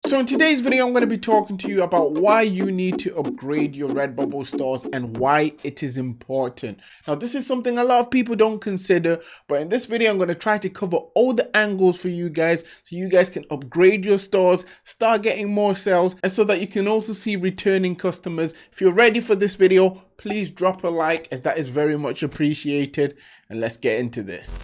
So in today's video, I'm going to be talking to you about why you need to upgrade your Redbubble stores and why it is important. Now, this is something a lot of people don't consider, but in this video, I'm going to try to cover all the angles for you guys so you guys can upgrade your stores, start getting more sales, and so that you can also see returning customers. If you're ready for this video, please drop a like, as that is very much appreciated, and let's get into this.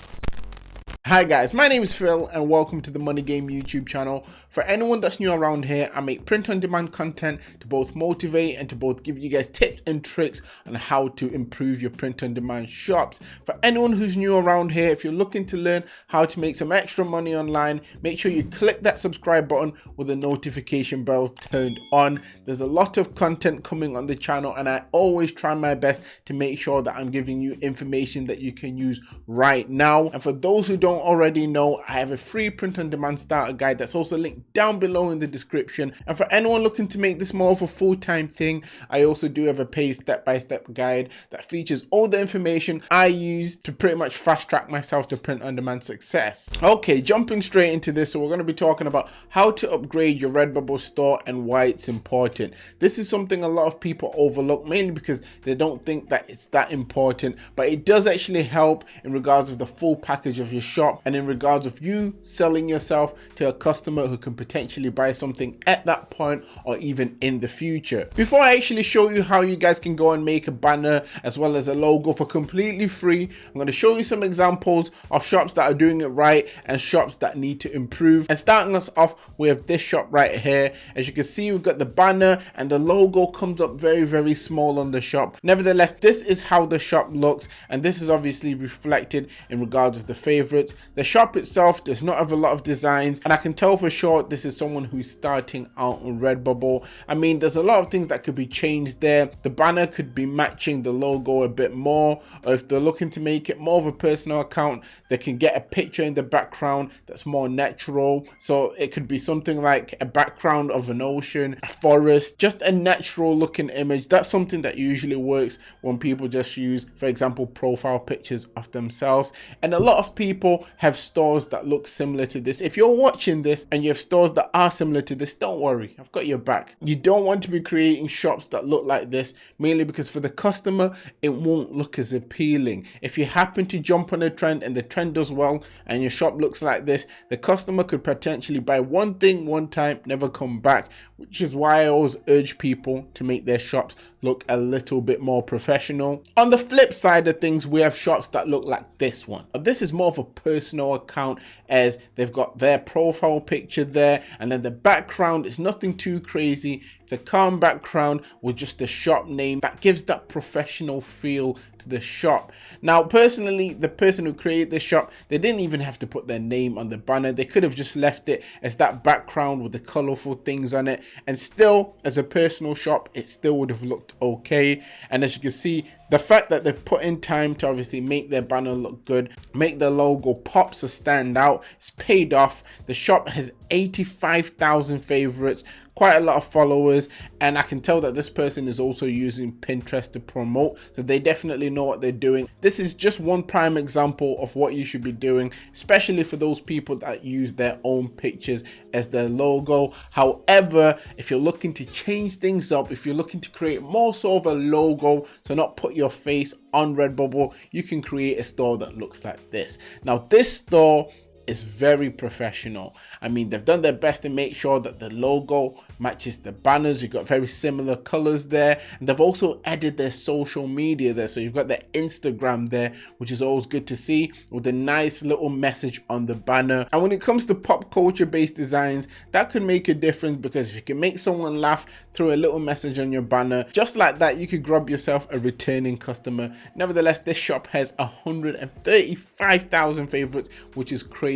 Hi guys, my name is Phil and welcome to the Money Game YouTube channel. For anyone that's new around here, I make print-on-demand content to both motivate and to both give you guys tips and tricks on how to improve your print-on-demand shops. For anyone who's new around here, if you're looking to learn how to make some extra money online, make sure you click that subscribe button with the notification bells turned on. There's a lot of content coming on the channel and I always try my best to make sure that I'm giving you information that you can use right now. And for those who don't already know, I have a free print-on-demand starter guide that's also linked down below in the description. And for anyone looking to make this more of a full-time thing, I also do have a paid step-by-step guide that features all the information I use to pretty much fast-track myself to print-on-demand success. Okay, jumping straight into this, so we're going to be talking about how to upgrade your Redbubble store and why it's important. This is something a lot of people overlook, mainly because they don't think that it's that important, but it does actually help in regards of the full package of your shop and in regards of you selling yourself to a customer who can potentially buy something at that point or even in the future. Before I actually show you how you guys can go and make a banner as well as a logo for completely free, I'm going to show you some examples of shops that are doing it right and shops that need to improve. And starting us off with this shop right here, as you can see, we've got the banner and the logo comes up very small on the shop. Nevertheless, this is how the shop looks, and this is obviously reflected in regards of the favorites. The shop itself does not have a lot of designs, and I can tell for sure this is someone who's starting out on Redbubble. I mean, there's a lot of things that could be changed there. The banner could be matching the logo a bit more, or if they're looking to make it more of a personal account, they can get a picture in the background that's more natural. So it could be something like a background of an ocean, a forest, just a natural looking image. That's something that usually works when people just use, for example, profile pictures of themselves. And a lot of people have stores that look similar to this. If you're watching this and you have stores that are similar to this, don't worry, I've got your back. You don't want to be creating shops that look like this, mainly because for the customer it won't look as appealing. If you happen to jump on a trend and the trend does well and your shop looks like this, the customer could potentially buy one thing one time, never come back, which is why I always urge people to make their shops look a little bit more professional. On the flip side of things, we have shops that look like this one. This is more of a personal account, as they've got their profile picture there, and then the background is nothing too crazy. It's a calm background with just the shop name that gives that professional feel to the shop. Now, personally, the person who created this shop, they didn't even have to put their name on the banner. They could have just left it as that background with the colorful things on it, and still, as a personal shop, it still would have looked okay. And as you can see, the fact that they've put in time to obviously make their banner look good, make the logo pop so stand out, it's paid off. The shop has 85,000 favorites, quite a lot of followers, and I can tell that this person is also using Pinterest to promote, so they definitely know what they're doing. This is just one prime example of what you should be doing, especially for those people that use their own pictures as their logo. However, if you're looking to change things up, if you're looking to create more sort of a logo, so not put your face on Redbubble, you can create a store that looks like this. Now, this store is very professional. I mean, they've done their best to make sure that the logo matches the banners. You've got very similar colors there, and they've also added their social media there. So you've got their Instagram there, which is always good to see, with a nice little message on the banner. And when it comes to pop culture based designs, that could make a difference, because if you can make someone laugh through a little message on your banner, just like that, you could grab yourself a returning customer. Nevertheless, this shop has 135,000 favorites, which is crazy,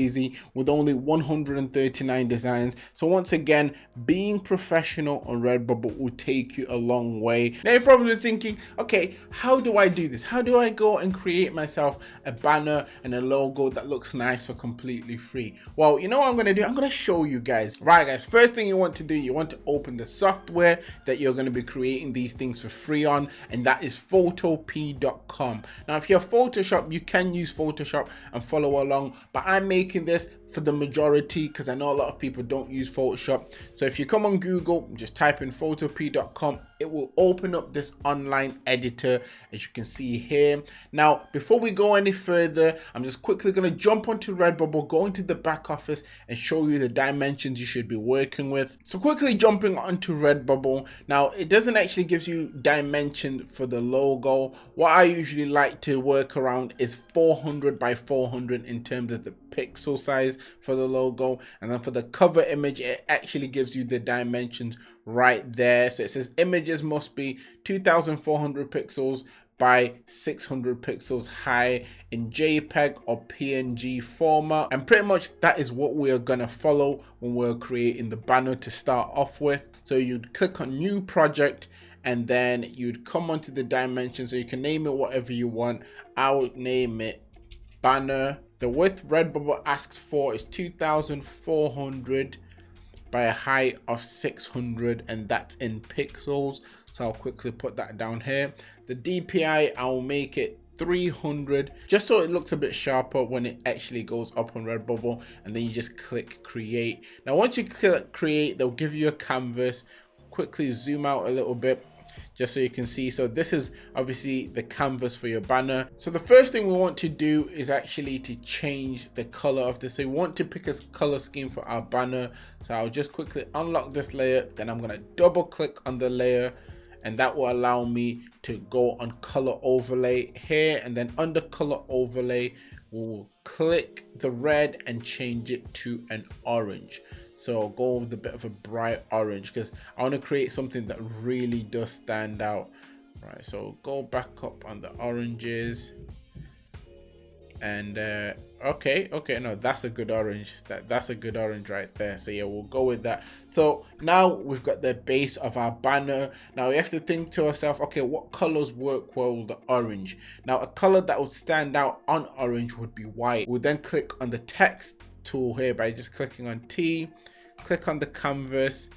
with only 139 designs. So once again, being professional on Redbubble will take you a long way. Now you're probably thinking, okay, how do I do this? How do I go and create myself a banner and a logo that looks nice for completely free? Well, you know what I'm going to do? I'm going to show you guys. Right guys, first thing you want to do, you want to open the software that you're going to be creating these things for free on, and that is photop.com. Now if you're Photoshop, you can use Photoshop and follow along, but I'm making this for the majority, because I know a lot of people don't use Photoshop. So if you come on Google, just type in photop.com, it will open up this online editor, as you can see here. Now, before we go any further, I'm just quickly going to jump onto Redbubble, go into the back office and show you the dimensions you should be working with. So quickly jumping onto Redbubble. Now, it doesn't actually give you dimension for the logo. What I usually like to work around is 400 by 400 in terms of the pixel size for the logo, and then for the cover image it actually gives you the dimensions right there. So it says images must be 2400 pixels by 600 pixels high in JPEG or PNG format, and pretty much that is what we are gonna follow when we're creating the banner to start off with. So you'd click on new project, and then you'd come onto the dimensions, so you can name it whatever you want. I would name it banner. The width Redbubble asks for is 2400 by a height of 600, and that's in pixels. So I'll quickly put that down here. The DPI, I'll make it 300, just so it looks a bit sharper when it actually goes up on Redbubble. And then you just click create. Now once you click create, they'll give you a canvas. Quickly zoom out a little bit just so you can see. So this is obviously the canvas for your banner. So the first thing we want to do is actually to change the color of this. So we want to pick a color scheme for our banner. So I'll just quickly unlock this layer, then I'm going to double click on the layer, and that will allow me to go on color overlay here, and then under color overlay we'll click the red and change it to an orange. So I'll go with a bit of a bright orange because I want to create something that really does stand out. Right, so go back up on the oranges, and okay, no, that's a good orange. That's a good orange right there. So yeah, we'll go with that. So now we've got the base of our banner. Now we have to think to ourselves, okay, what colors work well with the orange? Now a color that would stand out on orange would be white. We'll then click on the text tool here by just clicking on T, click on the canvas,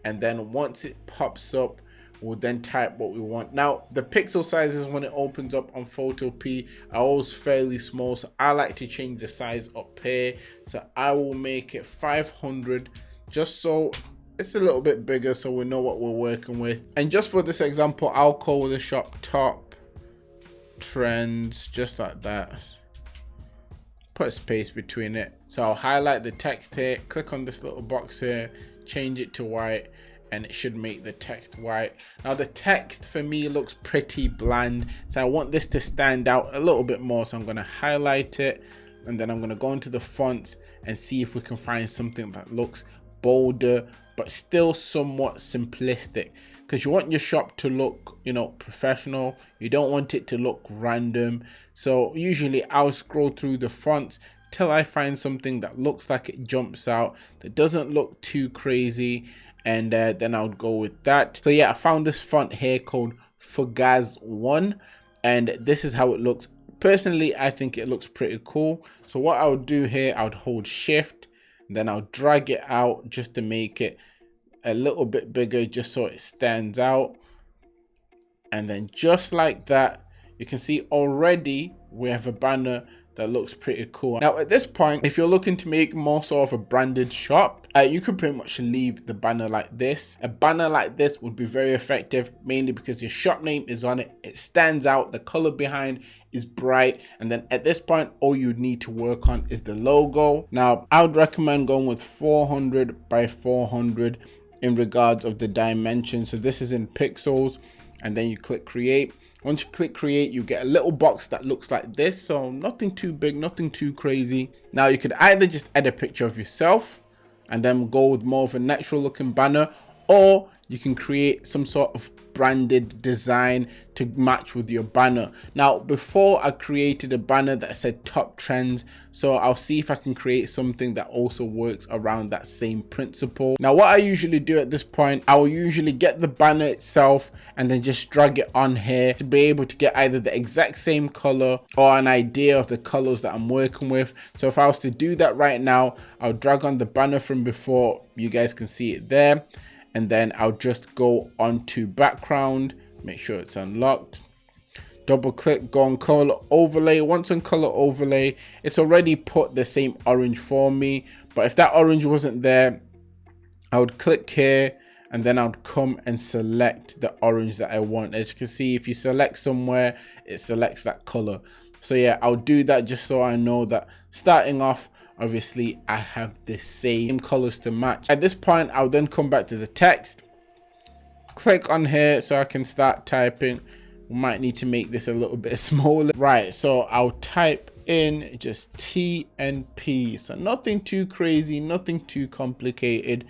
and then once it pops up, we'll then type what we want. Now the pixel sizes when it opens up on Photop are always fairly small, so I like to change the size up here. So I will make it 500 just so it's a little bit bigger, so we know what we're working with. And just for this example, I'll call the shop top trends, just like that. Put a space between it. So I'll highlight the text here, click on this little box here, change it to white, and it should make the text white. Now the text for me looks pretty bland, so I want this to stand out a little bit more. So I'm going to highlight it, and then I'm going to go into the fonts and see if we can find something that looks bolder but still somewhat simplistic, because you want your shop to look, you know, professional. You don't want it to look random. So usually I'll scroll through the fonts till I find something that looks like it jumps out, that doesn't look too crazy, and then I'll go with that. So yeah, I found this font here called Fugaz 1, and this is how it looks. Personally, I think it looks pretty cool. So what I would do here, I would hold shift, then I'll drag it out just to make it a little bit bigger, just so it stands out. And then just like that, you can see already we have a banner that looks pretty cool. Now at this point, if you're looking to make more sort of a branded shop, you could pretty much leave the banner like this. A banner like this would be very effective, mainly because your shop name is on it, it stands out, the color behind is bright, and then at this point all you need to work on is the logo. Now I would recommend going with 400 by 400 in regards of the dimension. So this is in pixels, and then you click create. Once you click create, you get a little box that looks like this. So nothing too big, nothing too crazy. Now you could either just add a picture of yourself and then go with more of a natural looking banner, or you can create some sort of branded design to match with your banner. Now before I created a banner that said top trends, so I'll see if I can create something that also works around that same principle. Now what I usually do at this point, I will usually get the banner itself and then just drag it on here to be able to get either the exact same color or an idea of the colors that I'm working with. So if I was to do that right now, I'll drag on the banner from before, you guys can see it there, and then I'll just go on to background, make sure it's unlocked, double click, go on color overlay. Once on color overlay, it's already put the same orange for me, but if that orange wasn't there, I would click here and then I would come and select the orange that I want. As you can see, if you select somewhere, it selects that color. So yeah, I'll do that just so I know that starting off, obviously I have the same colors to match. At this point, I'll then come back to the text, click on here so I can start typing. We might need to make this a little bit smaller. Right, so I'll type in just TNP. So nothing too crazy, nothing too complicated.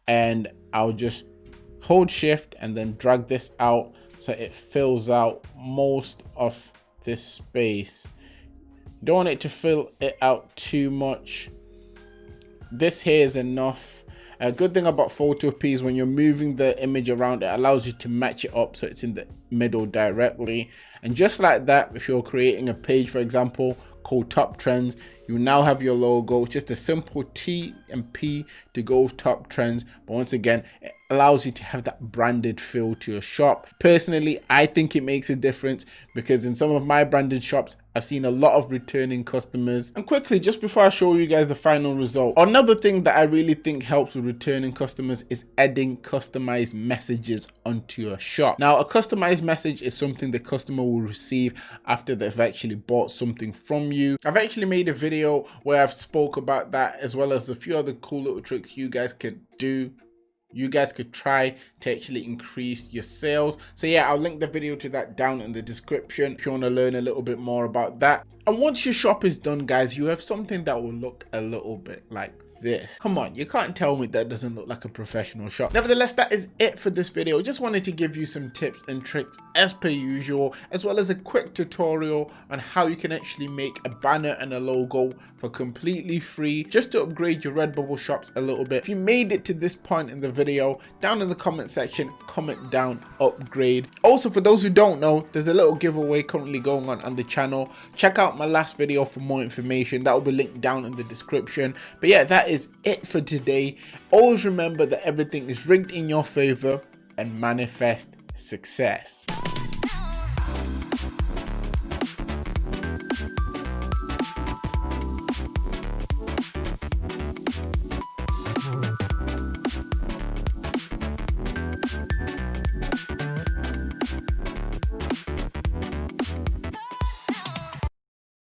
And I'll just hold shift and then drag this out so it fills out most of this space. You don't want it to fill it out too much. This here is enough. A good thing about photo P is when you're moving the image around, it allows you to match it up so it's in the middle directly. And just like that, if you're creating a page, for example, called Top Trends, you now have your logo. It's just a simple T and P to go with Top Trends. But once again, it allows you to have that branded feel to your shop. Personally, I think it makes a difference because in some of my branded shops, I've seen a lot of returning customers. And quickly, just before I show you guys the final result, another thing that I really think helps with returning customers is adding customized messages onto your shop. Now, a customized message is something the customer will receive after they've actually bought something from you. I've actually made a video where I've spoke about that, as well as a few other cool little tricks you guys could do. You guys could try to actually increase your sales. So yeah, I'll link the video to that down in the description if you want to learn a little bit more about that. And once your shop is done, guys, you have something that will look a little bit like this. Come on, you can't tell me that doesn't look like a professional shop. Nevertheless, that is it for this video. Just wanted to give you some tips and tricks as per usual, as well as a quick tutorial on how you can actually make a banner and a logo for completely free, just to upgrade your Redbubble shops a little bit. If you made it to this point in the video, down in the comment section, comment down upgrade. Also, for those who don't know, there's a little giveaway currently going on the channel. Check out my last video for more information. That will be linked down in the description. But yeah, that is it for today. Always remember that everything is rigged in your favor and manifest success.